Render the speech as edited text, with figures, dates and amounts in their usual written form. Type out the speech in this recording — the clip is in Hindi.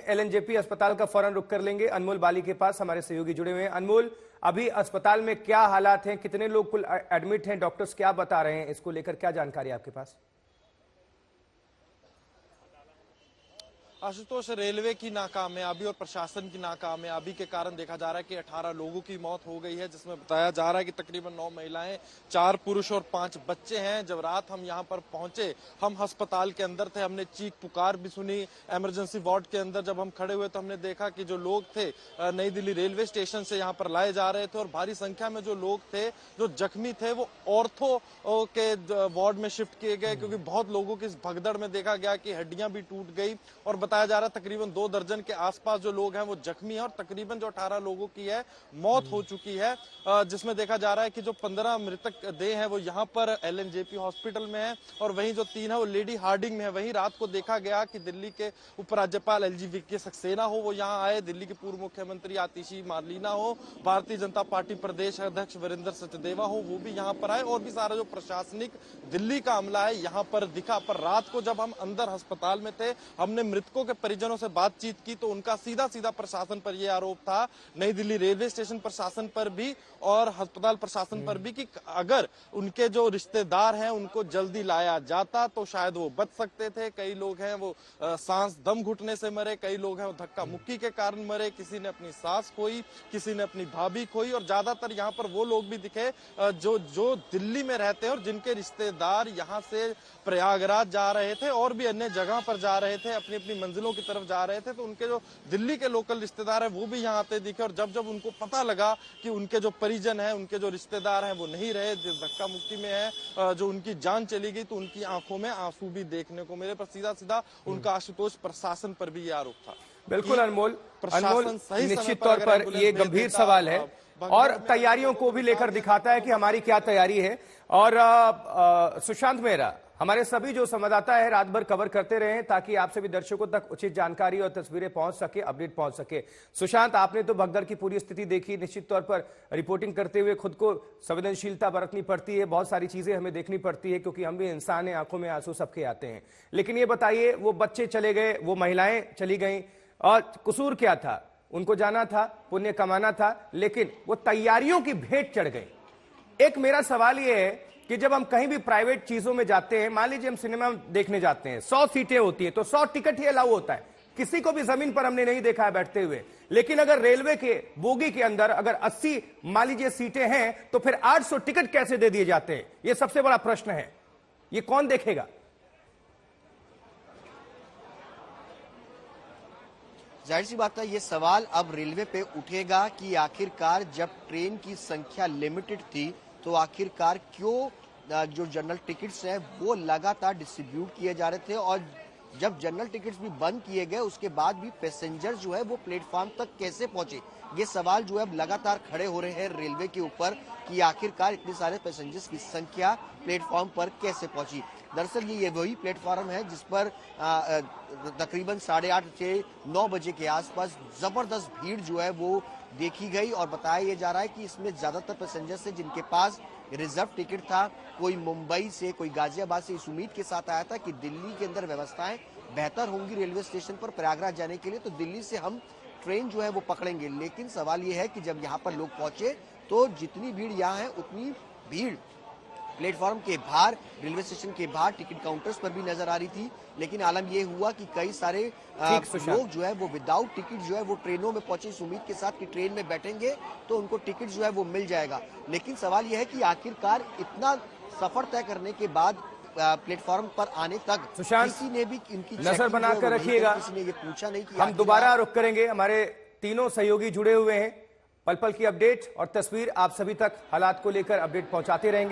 एलएनजेपी अस्पताल का फौरन रुख कर लेंगे। अनमोल बाली के पास हमारे सहयोगी जुड़े हुए हैं। अनमोल, अभी अस्पताल में क्या हालात हैं, कितने लोग कुल एडमिट हैं, डॉक्टर्स क्या बता रहे हैं, इसको लेकर क्या जानकारी है आपके पास? आशुतोष, रेलवे की नाकामयाबी और प्रशासन की नाकामयाबी के कारण देखा जा रहा है कि 18 लोगों की मौत हो गई है, जिसमें बताया जा रहा है कि तकरीबन 9 महिलाएं, 4 पुरुष और 5 बच्चे हैं। जब रात हम यहां पर पहुंचे, हम अस्पताल के अंदर थे, हमने चीख पुकार भी सुनी। इमरजेंसी वार्ड के अंदर जब हम खड़े हुए तो हमने देखा कि जो लोग थे नई दिल्ली रेलवे स्टेशन से यहाँ पर लाए जा रहे थे और भारी संख्या में जो लोग थे, जो जख्मी थे, वो ऑर्थो के वार्ड में शिफ्ट किए गए, क्योंकि बहुत लोगों की इस भगदड़ में देखा गया कि हड्डियां भी टूट गई और बताया जा रहा है तकरीबन 2 दर्जन के आसपास जो लोग हैं वो जख्मी हैं और तकरीबन जो 18 लोगों की है मौत हो चुकी है, जिसमें देखा जा रहा है कि जो 15 मृतक देह हैं वो यहाँ पर एलएनजेपी हॉस्पिटल में है और वहीं जो 3 है वो लेडी हार्डिंग में है। वहीं रात को देखा गया कि दिल्ली के उपराज्यपाल एलजी सक्सेना हो, वो यहाँ आए, दिल्ली के पूर्व मुख्यमंत्री आतिशी मार्लेना हो, भारतीय जनता पार्टी प्रदेश अध्यक्ष वीरेंद्र सचदेवा हो, वो भी यहाँ पर आए और भी सारा जो प्रशासनिक दिल्ली का अमला है यहाँ पर दिखा। पर रात को जब हम अंदर अस्पताल में थे, हमने मृतकों के परिजनों से बातचीत की तो उनका सीधा सीधा प्रशासन पर यह आरोप था, नई दिल्ली रेलवे स्टेशन प्रशासन पर भी और अस्पताल प्रशासन पर भी, कि अगर उनके जो रिश्तेदार हैं उनको जल्दी लाया जाता तो शायद वो बच सकते थे। कई लोग हैं वो सांस दम घुटने से मरे, कई लोग हैं वो धक्का मुक्की के कारण मरे, किसी ने अपनी सास खोई, किसी ने अपनी भाभी खोई और ज्यादातर यहाँ पर वो लोग भी दिखे जो दिल्ली में रहते हैं और जिनके रिश्तेदार यहाँ से प्रयागराज जा रहे थे और भी अन्य जगह पर जा रहे थे, अपनी अपनी मंजिलों की तरफ जा रहे थे। तो उनके जो दिल्ली के लोकल रिश्तेदार हैं वो भी यहाँ आते दिखे और जब जब उनको पता लगा कि उनके जो परिजन हैं, उनके जो रिश्तेदार हैं वो नहीं रहे, धक्का मुक्की में है, जो उनकी जान चली गई, तो उनकी आंखों में आंसू भी देखने को मिले। पर सीधा सीधा उनका आशुतोष प्रशासन पर भी ये आरोप था। बिल्कुल अनमोल, प्रशासन सही निश्चित तौर पर ये गंभीर सवाल है और तैयारियों को भी लेकर दिखाता है कि हमारी क्या तैयारी है। और सुशांत मेहरा, हमारे सभी जो संवाददाता है रात भर कवर करते रहे ताकि आपसे भी दर्शकों तक उचित जानकारी और तस्वीरें पहुंच सके, अपडेट पहुंच सके। सुशांत, आपने तो भगदड़ की पूरी स्थिति देखी, निश्चित तौर पर रिपोर्टिंग करते हुए खुद को संवेदनशीलता बरतनी पड़ती है, बहुत सारी चीजें हमें देखनी पड़ती है क्योंकि हम भी इंसान हैं, आंखों में आंसू सबके आते हैं। लेकिन ये बताइए, वो बच्चे चले गए, वो महिलाएं चली गई और कसूर क्या था? उनको जाना था, पुण्य कमाना था, लेकिन वो तैयारियों की भेंट चढ़ गई। एक मेरा सवाल यह है कि जब हम कहीं भी प्राइवेट चीजों में जाते हैं, मान लीजिए हम सिनेमा देखने जाते हैं, 100 सीटें होती है तो 100 टिकट ही अलाउ होता है, किसी को भी जमीन पर हमने नहीं देखा है बैठते हुए। लेकिन अगर रेलवे के बोगी के अंदर अगर 80 मान लीजिए सीटें हैं तो फिर 800 टिकट कैसे दे दिए जाते हैं? यह सबसे बड़ा प्रश्न है, ये कौन देखेगा? जाहिर सी बात है, ये सवाल अब रेलवे पे उठेगा कि आखिरकार जब ट्रेन की संख्या लिमिटेड थी तो आखिरकार क्यों जो जनरल टिकट्स हैं वो लगातार डिस्ट्रीब्यूट किए जा रहे थे और जब जनरल टिकट्स भी बंद किए गए उसके बाद भी पैसेंजर जो है वो प्लेटफॉर्म तक कैसे पहुंचे? ये सवाल जो है अब लगातार खड़े हो रहे हैं रेलवे के ऊपर कि आखिरकार इतने सारे पैसेंजर्स की संख्या प्लेटफॉर्म पर कैसे पहुंची। दरअसल ये वही प्लेटफॉर्म है जिस पर तकरीबन 8:30 से 9 बजे के आसपास जबरदस्त भीड़ जो है वो देखी गई और बताया ये जा रहा है कि इसमें ज्यादातर पैसेंजर्स हैं जिनके पास रिजर्व टिकट था। कोई मुंबई से, कोई गाजियाबाद से इस उम्मीद के साथ आया था कि दिल्ली के अंदर व्यवस्थाएं बेहतर होंगी रेलवे स्टेशन पर प्रयागराज जाने के लिए, तो दिल्ली से हम ट्रेन जो है वो पकड़ेंगे। लेकिन सवाल ये है कि जब यहाँ पर लोग पहुंचे तो जितनी भीड़ यहाँ है उतनी भीड़ प्लेटफॉर्म के बाहर, रेलवे स्टेशन के बाहर टिकट काउंटर्स पर भी नजर आ रही थी। लेकिन आलम यह हुआ कि कई सारे लोग जो है वो विदाउट टिकट जो है वो ट्रेनों में पहुंचे इस उम्मीद के साथ कि ट्रेन में बैठेंगे तो उनको टिकट जो है वो मिल जाएगा। लेकिन सवाल यह है कि आखिरकार इतना सफर तय करने के बाद प्लेटफॉर्म पर आने तक किसी ने भी इनकी नजर बनाकर रखिएगा। किसी ने ये पूछा नहीं कि हम दोबारा रुख करेंगे, हमारे तीनों सहयोगी जुड़े हुए हैं, पल पल की अपडेट और तस्वीर आप सभी तक हालात को लेकर अपडेट पहुंचाते रहेंगे।